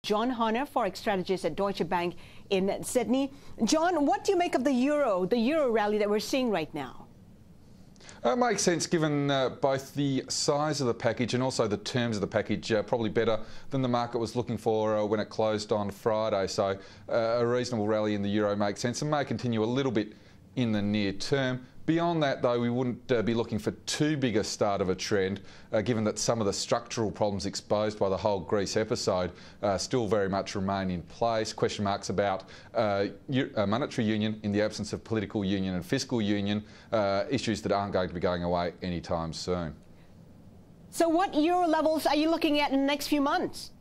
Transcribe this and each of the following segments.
John Horner, Forex strategist at Deutsche Bank in Sydney. John, what do you make of the euro rally that we're seeing right now? It makes sense given both the size of the package and also the terms of the package, probably better than the market was looking for when it closed on Friday. So a reasonable rally in the euro makes sense and may continue a little bit in the near term. Beyond that, though, we wouldn't be looking for too big a start of a trend, given that some of the structural problems exposed by the whole Greece episode still very much remain in place. Question marks about monetary union in the absence of political union and fiscal union, issues that aren't going to be going away anytime soon. So what euro levels are you looking at in the next few months?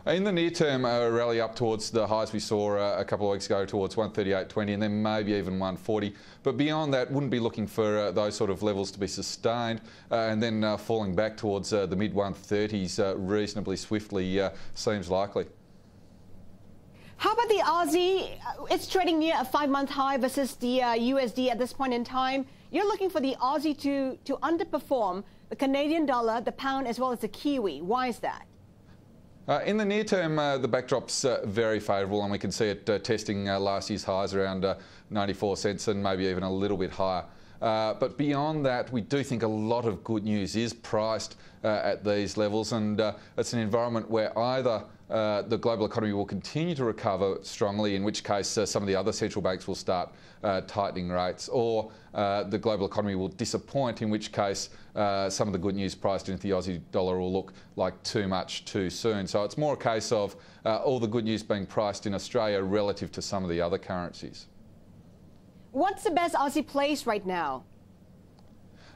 In the near term, a rally up towards the highs we saw a couple of weeks ago, towards 138.20 and then maybe even 140. But beyond that, wouldn't be looking for those sort of levels to be sustained and then falling back towards the mid-130s reasonably swiftly seems likely. How about the Aussie? It's trading near a 5-month high versus the USD at this point in time. You're looking for the Aussie to underperform the Canadian dollar, the pound, as well as the Kiwi. Why is that? In the near term, the backdrop's very favourable and we can see it testing last year's highs around 94 cents and maybe even a little bit higher. But beyond that, we do think a lot of good news is priced at these levels, and it's an environment where either the global economy will continue to recover strongly, in which case some of the other central banks will start tightening rates, or the global economy will disappoint, in which case some of the good news priced into the Aussie dollar will look like too much too soon. So it's more a case of all the good news being priced in Australia relative to some of the other currencies. What's the best Aussie place right now?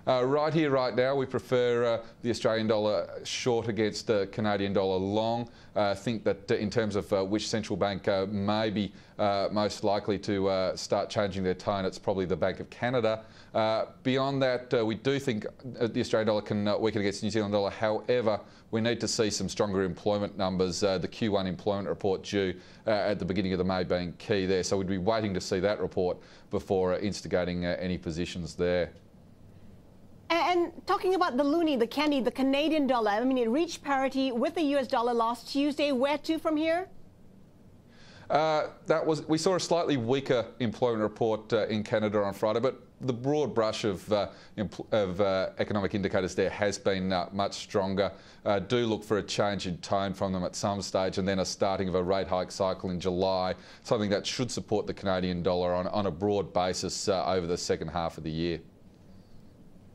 Right here, right now, we prefer the Australian dollar short against the Canadian dollar long. I think that in terms of which central bank may be most likely to start changing their tone, it's probably the Bank of Canada. Beyond that, we do think the Australian dollar can weaken against the New Zealand dollar. However, we need to see some stronger employment numbers, the Q1 employment report due at the beginning of the May being key there. So we'd be waiting to see that report before instigating any positions there. And talking about the loonie, the candy, the Canadian dollar, I mean, it reached parity with the US dollar last Tuesday. Where to from here? We saw a slightly weaker employment report in Canada on Friday, but the broad brush of economic indicators there has been much stronger. Do look for a change in tone from them at some stage, and then a starting of a rate hike cycle in July, something that should support the Canadian dollar on a broad basis over the second half of the year.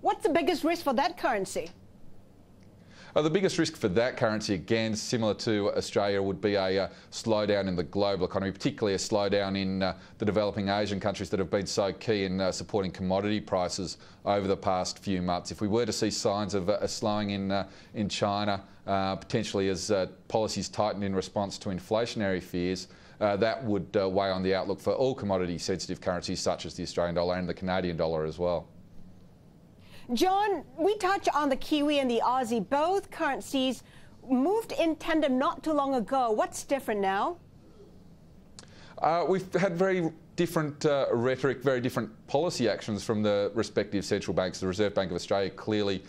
What's the biggest risk for that currency? The biggest risk for that currency, again, similar to Australia, would be a slowdown in the global economy, particularly a slowdown in the developing Asian countries that have been so key in supporting commodity prices over the past few months. If we were to see signs of a slowing in China, potentially as policies tighten in response to inflationary fears, that would weigh on the outlook for all commodity-sensitive currencies such as the Australian dollar and the Canadian dollar as well. John, we touch on the Kiwi and the Aussie. Both currencies moved in tandem not too long ago. What's different now? We've had very different rhetoric, very different policy actions from the respective central banks. The Reserve Bank of Australia clearly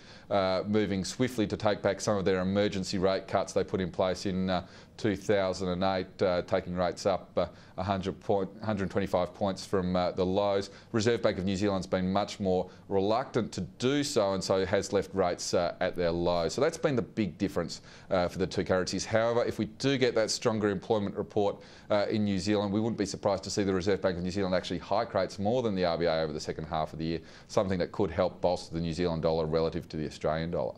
moving swiftly to take back some of their emergency rate cuts they put in place in 2008, taking rates up 125 points from the lows. Reserve Bank of New Zealand's been much more reluctant to do so, and so has left rates at their lows. So that's been the big difference for the two currencies. However, if we do get that stronger employment report in New Zealand, we wouldn't be surprised to see the Reserve Bank of New Zealand actually hike rates more than the RBA over the second half of the year, something that could help bolster the New Zealand dollar relative to the Australian dollar.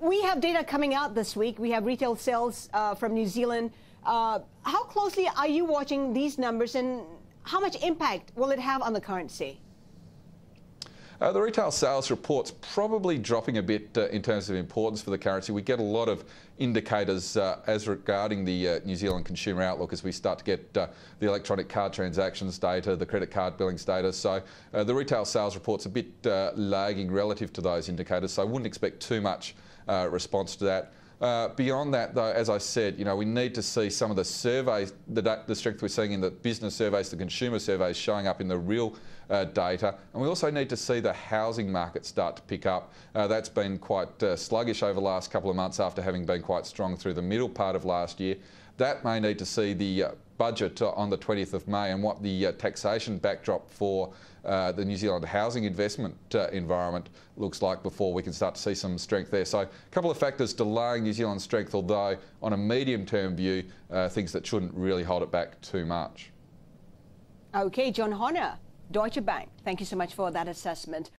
We have data coming out this week. We have retail sales from New Zealand. How closely are you watching these numbers, and how much impact will it have on the currency? The retail sales report's probably dropping a bit in terms of importance for the currency. We get a lot of indicators as regarding the New Zealand consumer outlook as we start to get the electronic card transactions data, the credit card billings data. So the retail sales report's a bit lagging relative to those indicators, so I wouldn't expect too much response to that. Beyond that, though, as I said, we need to see some of the surveys, the strength we're seeing in the business surveys, the consumer surveys showing up in the real data. And we also need to see the housing market start to pick up. That's been quite sluggish over the last couple of months after having been quite strong through the middle part of last year. That may need to see the budget on the 20th of May and what the taxation backdrop for the New Zealand housing investment environment looks like before we can start to see some strength there. So a couple of factors delaying New Zealand's strength, although on a medium-term view, things that shouldn't really hold it back too much. Okay, John Honor, Deutsche Bank, thank you so much for that assessment.